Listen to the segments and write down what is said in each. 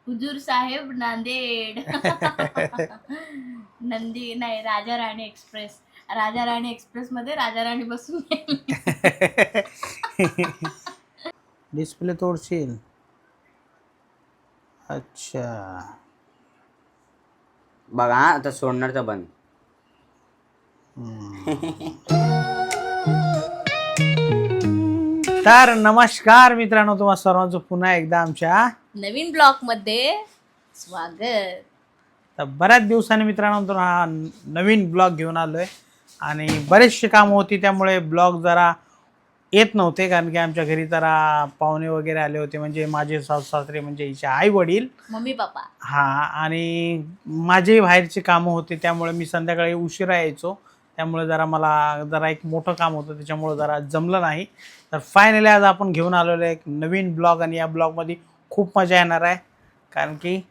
हुजूर साहेब नांदेड. नंदी नाही, Raja Rani express. Raja Rani express मध्ये राजा राणी बसून गेली. डिस्प्ले तोडशील. अच्छा. बघा हा, आता सोडणार तर बंद. तर नमस्कार मित्रांनो, तुम्हा सर्वांचं पुन्हा एकदा आमच्या नवीन ब्लॉक मध्ये स्वागत. तर बऱ्याच दिवसांनी मित्रांनो हा नवीन ब्लॉग घेऊन आलोय आणि बरेचसे काम होती त्यामुळे ब्लॉग जरा येत नव्हते, कारण की आमच्या घरी जरा पाहुणे वगैरे आले होते, म्हणजे माझे सासू सासरे म्हणजे हिचे आई वडील, मम्मी पप्पा. हा, आणि माझे बाहेरचे कामं होते त्यामुळे मी संध्याकाळी उशिरा यायचो, त्यामुळे जरा मला जरा एक मोठं काम होतं त्याच्यामुळे जरा जमलं नाही. तर फायनली आज आपण घेऊन आलेलो एक नवीन ब्लॉग आणि या ब्लॉगमध्ये खूप मजा येणार आहे, कारण की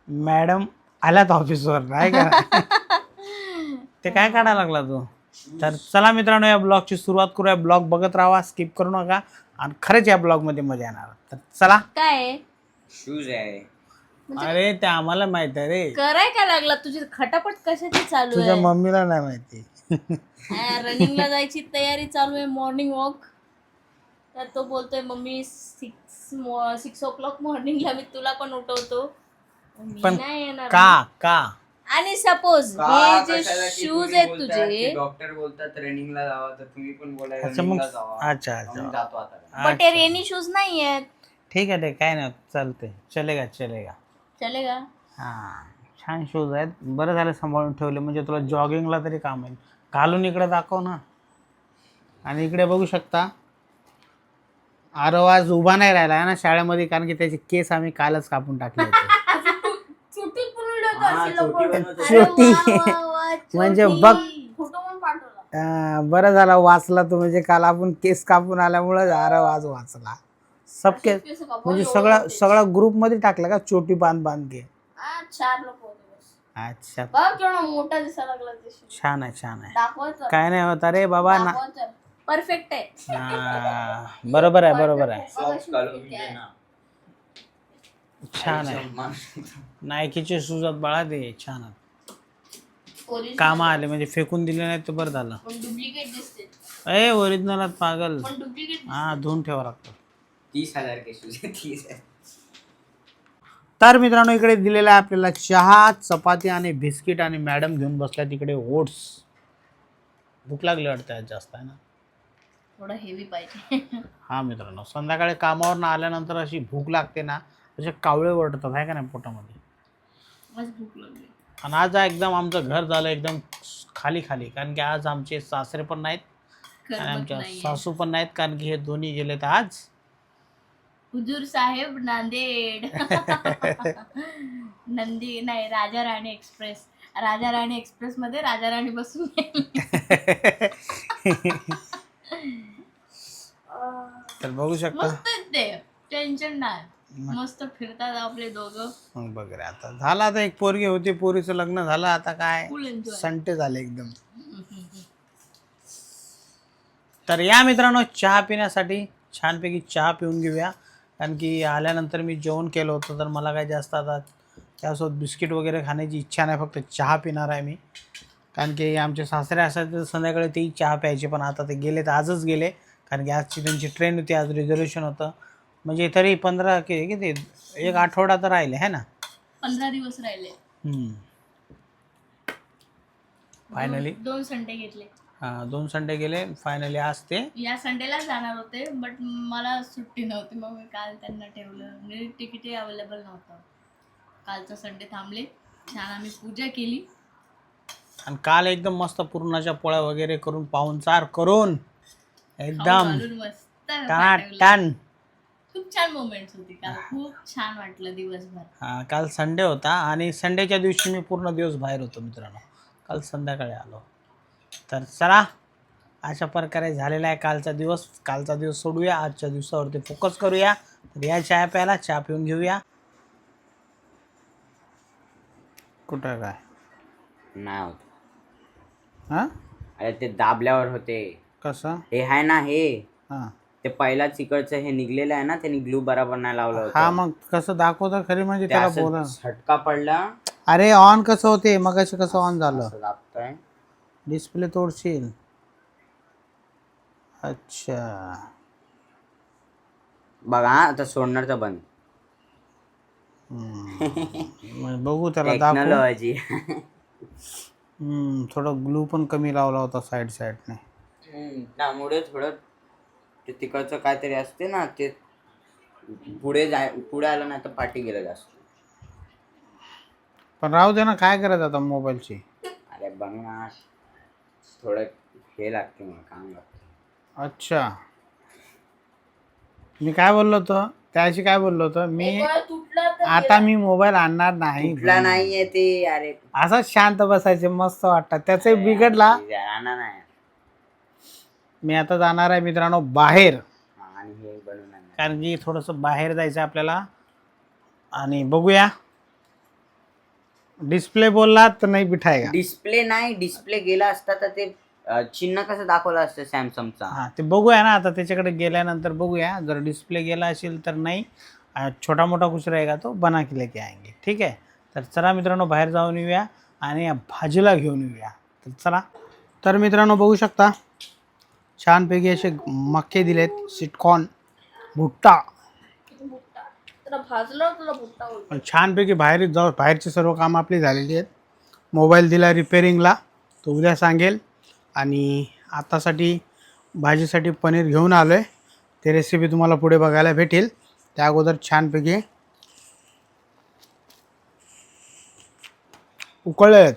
मॅडम आल्यात ऑफिसवर, नाही का? ते काय काढायला लागला तू? तर चला मित्रांनो, या ब्लॉगची सुरुवात करूया. ब्लॉग बघत राहा, स्किप करू नका, आणि खरंच या ब्लॉगमध्ये मजा येणार. तर चला. काय शूज आहे. अरे ते आम्हाला माहित आहे रे, कराय काय लागला? तुझी खटापट कशाची चालू तुझ्या आहे? मम्मीला नाही माहिती. रनिंगला जायची तयारी चालू आहे, मॉर्निंग वॉक. तर तो बोलतोय मम्मी 6 o'clock मॉर्निंगला मी तुला पण उठवतो. मी पण नाही येणार. का आणि सपोज हे जे शूज आहेत तुझे, डॉक्टर बोलतात रनिंगला जावा, तर तुम्ही पण बोलाय अच्छा मग, रनिंगला जावा. अच्छा मग अच्छा जातो आता. पण ते रेनी शूज नाही आहेत. ठीक आहे, ते काय नाही, चालते, चलेगा चलेगा. चलेगा. हां, छान शूज आहेत, बरं झालं सांभाळून ठेवले, म्हणजे तुला जॉगिंगला तरी काम येईल. घालून इकडे दाखव ना. आणि इकडे बघू शकता, आरव आज उभा नाही राहिला आहे ना शाळेमध्ये, कारण की त्याचे केस आम्ही कालच कापून टाकले होते. छोटी पुरळत हा, असेल छोटी पण. बनवत अरे छोटी. वा, वा, वा, म्हणजे छोटी. बघ. फोटो पण पाठवला. बरं झाला वाचला तू, म्हणजे काल आपण केस कापून आल्यामुळं आरव आज वाचला. सबके केस कापून म्हणजे एवढं सगळा मोठे. सगळा ग्रुपमध्ये टाकला का, छोटी बांध बांध के? 4 लोक होते बस. अच्छा, बघ केवढा मोठा दिसायला लागला ते shoes. छान आहे, छान आहे. दाखवायचं. काय नाही होत रे बाबा ना. परफेक्ट आहे. बरोबर आहे, बरोबर आहे, Socks घालून घे ना. छान आहे. सन्मान. नायकीचे शूज आहेत बाळा, ते छान आहेत, Original कामा आले, म्हणजे फेकून दिले नाही तर बरं झालं. पण डुप्लिकेट दिसते. ए ओरिजिनल पागल. पण डुप्लिकेट. हा, धुवून ठेवा लागतं. 30,000 के शूज आहे, 30,000. तर मित्रांनो, इकडे दिलेला आहे आपल्याला चहा, चपाती आणि बिस्किट, आणि मॅडम घेऊन बसल्या तिकडे ओट्स. भूक लागली वाटतं आज जास्त, आहे ना? थोडं हेवी पाहिजे. हा मित्रांनो, संध्याकाळी कामावरून आल्यानंतर अशी भूक लागते ना, असे कावळे ओरडतात, आहे का नाही पोटामध्ये. आज भूक लागली. आणि आज एकदम आमचं घर झालं एकदम खाली खाली, कारण की आज आमचे सासरे पण नाहीत आणि करमत आमच्या नाहीये. सासू पण नाहीत, कारण की हे दोन्ही गेलेत आज. हुजूर साहेब नांदेड. नंदी नाही, राजा राणी एक्सप्रेस. राजा राणी एक्सप्रेस मध्ये राजा राणी बसून गेली. तर बघू शकता. मस्त आहेत ते, टेन्शन नाही. मस्त फिरतात आपले दोघं. मग बघ रे, आता झालं, आता एक पोरगी होती, पोरीचं लग्न झालं, आता काय फुल एन्जॉय. संटे झाले एकदम. तर या मित्रांनो, चहा पिण्यासाठी छानपैकी चहा पिऊन घेऊया, कारण की आल्यानंतर मी जेवण केलं होतं, तर मला काय जास्त आता त्यासोबत बिस्किट वगैरे खाण्याची इच्छा नाही, फक्त चहा पिणार आहे मी. कारण की आमचे सासरे असायचे तर संध्याकाळी तेही चहा प्यायचे, पण आता ते गेले, तर आजच गेले, कारण की आजची त्यांची ट्रेन होती, आज रिझर्वेशन होतं, म्हणजे तरी 15 किती एक आठवडा तर राहिले, है ना? 15 दिवस राहिले. फायनली 2 संडे घेतले. हां, 2 संडे गेले, फायनली आज ते या संडेला जाणार होते, बट मला सुट्टी नव्हती, मग मी काल त्यांना ठेवलं. मी तिकीटही अवेलेबल नव्हतं. कालचा संडे थांबले, छान आम्ही पूजा केली. आणि काल एकदम मस्त पुरणाच्या पोळ्या वगैरे करून, पाहुणचार करून, खाऊ एकदम घालून मस्त पाठवलं. टन. खूप छान मोमेंट्स होती काल, खूप छान वाटलं दिवसभर. हां, काल संडे होता आणि संडेच्या दिवशी मी पूर्ण दिवस बाहेर होतो मित्रांनो, काल संध्याकाळी आलो. तर चला, अशा प्रकारे झालेला आहे कालचा दिवस. कालचा दिवस सोडूया, आजच्या दिवसावरती फोकस करूया. तर या चहा प्यायला, चहा पिऊन घेऊया. कुठं काय नाही होत. हां, अरे ते दाबल्यावर होते. कसं? हे आहे ना, हे हां, ते पहिलाच इकडचं हे निघलेलं आहे ना, त्यांनी ग्लू बरोबर नाही लावलं होतं. हा मग कसं दाखवतं खरी म्हणजे ते त्याला असं बोला. झटका पडला. अरे ऑन कसं होते मग कसं ऑन झालं? असं दाबतोय. डिस्प्ले तोडशील. अच्छा बघा हा, आता सोडणार तर बंद. मग बघू त्याला दाखवू. टेक्नॉलॉजी. थोडं ग्लू पण कमी लावला होता साईडने. त्यामुळे थोडं ते तिकडचं काहीतरी असते ना, ते पुढे आलं नाही तर पाठी गेलं जास्त. पण राहू दे ना, काय करायचं आता मोबाईलची. अरे बघ ना, थोडं हे लागते मला, काम लागतं. अच्छा मी काय बोललो होतो त्याशी, काय बोललो होतो मी, एक वेळ तुटला तर आता मी मोबाईल आणणार नाही. तुटला नाहीये ते. अरे असंच शांत बसायचे, मस्त वाटतं. त्याचे बिघडला. आणा नाही. मी आता जाणार आहे मित्रांनो बाहेर, आणि हे बनवून आणा. कारण की थोडंसं बाहेर जायचं आपल्याला. आणि बघूया, डिस्प्ले बोलला तर नाही बिठायगा. डिस्प्ले नाही, डिस्प्ले गेला असता तर ते चिन्ह कसं दाखवलं असतं सॅमसंगचा. हां ते बघूया ना, आता त्याच्याकडे गेल्यानंतर बघूया. जर डिस्प्ले गेला असेल तर नाही, छोटा मोठा कुछ रहेगा तो बना के लेके आएंगे. ठीक आहे. तर चला मित्रांनो बाहेर जाऊन येऊया आणि या भाजीला घेऊन येऊया. तर चला. तर मित्रांनो बघू शकता, छानपैकी असे मक्के दिलेत, स्वीटकॉर्न, भुट्टा. तुला भाजलं, तुला भुट्टा होईल. छानपैकी बाहेरची सर्व कामं आपली झालेली आहेत. मोबाईल दिला रिपेरिंगला, तो उद्या सांगेल. आणि आतासाठी भाजीसाठी पनीर घेऊन आलो आहे. ते रेसिपी तुम्हाला पुढे बघायला भेटेल. त्या अगोदर छानपैकी उकळले आहेत.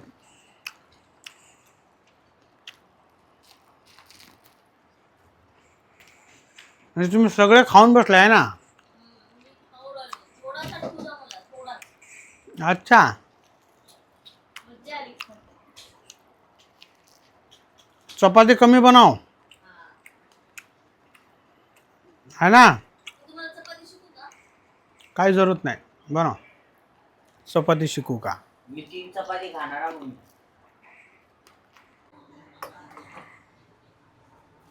म्हणजे तुम्ही सगळे खाऊन बसले आहे ना. थोडासा ठेवला मला, थोडा. अच्छा मज्जा आली. चपाती कमी बनाव है ना. तुम्हाला चपाती शिकू का? काही जरूरत नाही, बनव. चपाती शिकू का? मी 3 चपाती खाणार म्हणून.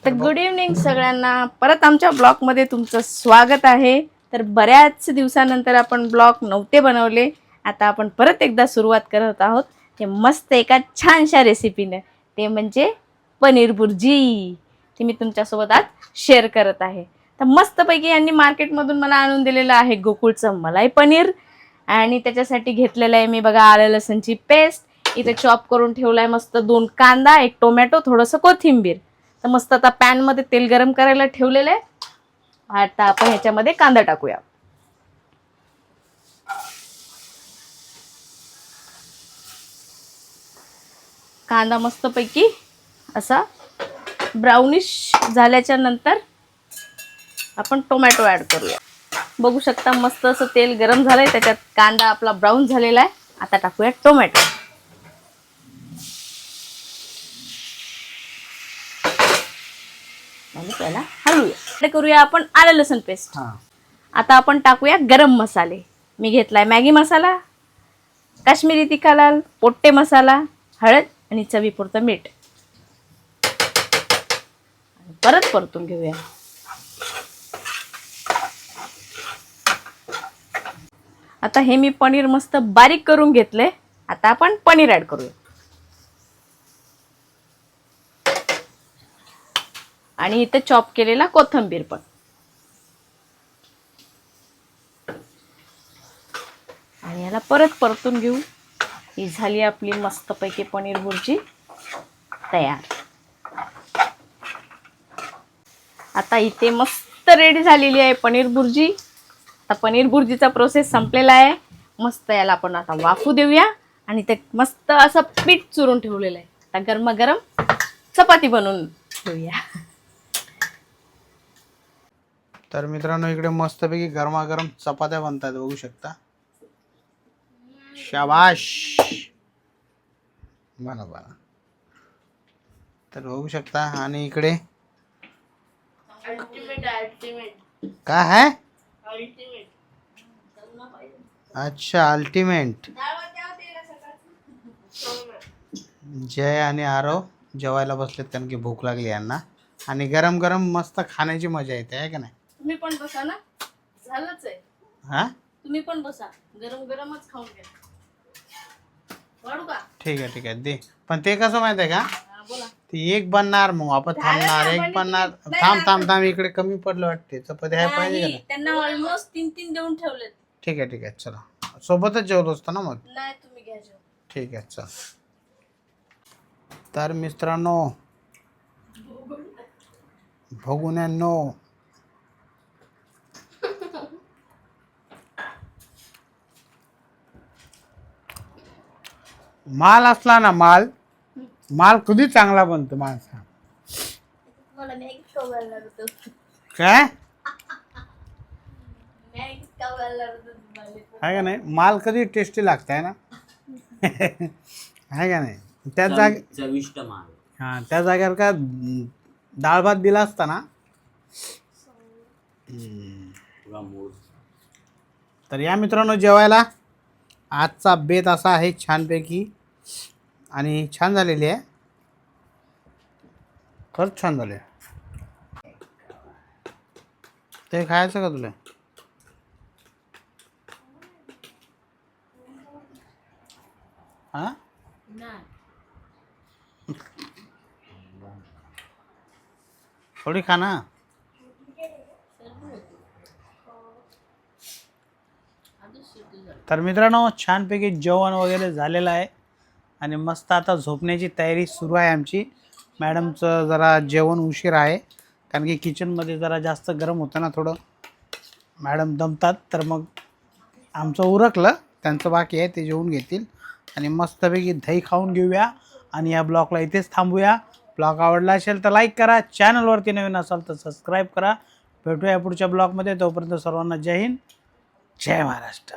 तर गुड इव्हनिंग सगळ्यांना. परत आमच्या ब्लॉगमध्ये तुमचं स्वागत आहे. तर बऱ्याच दिवसानंतर आपण ब्लॉग नव्हते बनवले, आता आपण परत एकदा सुरुवात करत आहोत. हे मस्त एका छानशा रेसिपीने, ते म्हणजे पनीर भुर्जी. ती मी तुमच्यासोबत आज शेअर करत आहे. तर मस्तपैकी यांनी मार्केटमधून मला आणून दिलेलं आहे गोकुळचं मलाई पनीर. आणि त्याच्यासाठी घेतलेलं आहे मी बघा आलं लसणची पेस्ट. इथे चॉप करून ठेवलं आहे मस्त 2 कांदा, 1 टोमॅटो, थोडंसं कोथिंबीर. तर मस्त आता पॅनमध्ये तेल गरम करायला ठेवलेलं आहे. आता आपण ह्याच्यामध्ये कांदा टाकूया. कांदा मस्तपैकी असा ब्राउनिश झाल्याच्या नंतर आपण टोमॅटो ॲड करूया. बघू शकता मस्त असं तेल गरम झालंय, त्याच्यात कांदा आपला ब्राऊन झालेला आहे. आता टाकूया टोमॅटो. पहिला हलवूया. करूया आपण आलं लसूण पेस्ट. आता आपण टाकूया गरम मसाले. मी घेतलाय मॅगी मसाला, काश्मीरी तिखा लाल, पोट्टे मसाला, हळद आणि चवीपुरतं मीठ. परत परतून घेऊया. आता हे मी पनीर मस्त बारीक करून घेतले. आता आपण पनीर ऍड करूया. आणि इथे चॉप केलेला कोथिंबीर पण. आणि याला परत परतून घेऊ. ही झाली आपली मस्तपैकी पनीर भुर्जी तयार. आता इथे मस्त रेडी झालेली आहे पनीर भुर्जी. आता पनीर भुर्जीचा प्रोसेस संपलेला आहे. मस्त याला आपण आता वाफू देऊया. आणि ते मस्त असं पीठ चुरून ठेवलेलं आहे. आता गरमागरम चपाती बनवून ठेवूया. तर मित्रांनो इकडे मस्तपैकी गरमागरम चपात्या बनतात, बघू शकता. शाबाश. बरोबर. तर बघू शकता. आणि इकडे काय आहे? अच्छा अल्टिमेट. जय आणि आरव जेवायला बसलेत कारण की भूक लागली यांना. आणि गरम गरम मस्त खाण्याची मजा येते आहे का नाही? तुम्ही पण बसा ना, झालंच आहे. हा तुम्ही पण बसा, गरम गरमच खाऊन घ्या. वाढू का? ठीक आहे दे. पण ते कसं माहिती आहे का, हा, बोला. ती एक बनणार मग आपण झालं थांबणार, ना, एक पण बनणार. नाही थांब ना, थांब थांब इकडे कमी पडलं वाटते चपाती आहे पाहिजे का नाही, नाही? त्यांना ऑलमोस्ट 3 देऊन ठेवलेत. ठीक आहे चला, सोबतच जेवत असतो ना मग. नाही, तुम्ही घ्या जेवून. ठीक आहे चल. तर मित्रांनो, भगुन्यांनो, माल असला ना, माल कधी चांगला बनतो माणसा. मला मॅगी खाऊ घालणार होतं. काय मॅगी खाऊ घालणार होतं तुम्हाला. आहे का नाही? माल कधी टेस्टी लागत आहे ना. आहे का नाही? त्या जाग चविष्ट माल. हा, त्या जागेवर का डाळ भात दिला असता ना. पुरा मूड. तर या मित्रांनो जेवायला. आजचा बेत असा आहे छानपैकी, आणि छान झालेली आहे, खरंच छान झाले. ते खायचं का तुला? हा, नाही. थोडी खा ना. तर मित्रांनो छानपैकी जेवण वगैरे झालेलं आहे आणि मस्त आता झोपण्याची तयारी सुरू आहे आमची. मॅडमचं जरा जेवण उशीर आहे, कारण की किचनमध्ये जरा जास्त गरम होतं ना, थोडं मॅडम दमतात. तर मग आमचं उरकलं, त्यांचं बाकी आहे, ते जेवून घेतील आणि मस्तपैकी दही खाऊन घेऊया आणि या ब्लॉगला इथेच थांबूया. ब्लॉग आवडला असेल तर लाईक करा, चॅनलवरती नवीन असाल तर सबस्क्राईब करा. भेटूया पुढच्या ब्लॉगमध्ये. तोपर्यंत सर्वांना जय हिंद, जय महाराष्ट्र.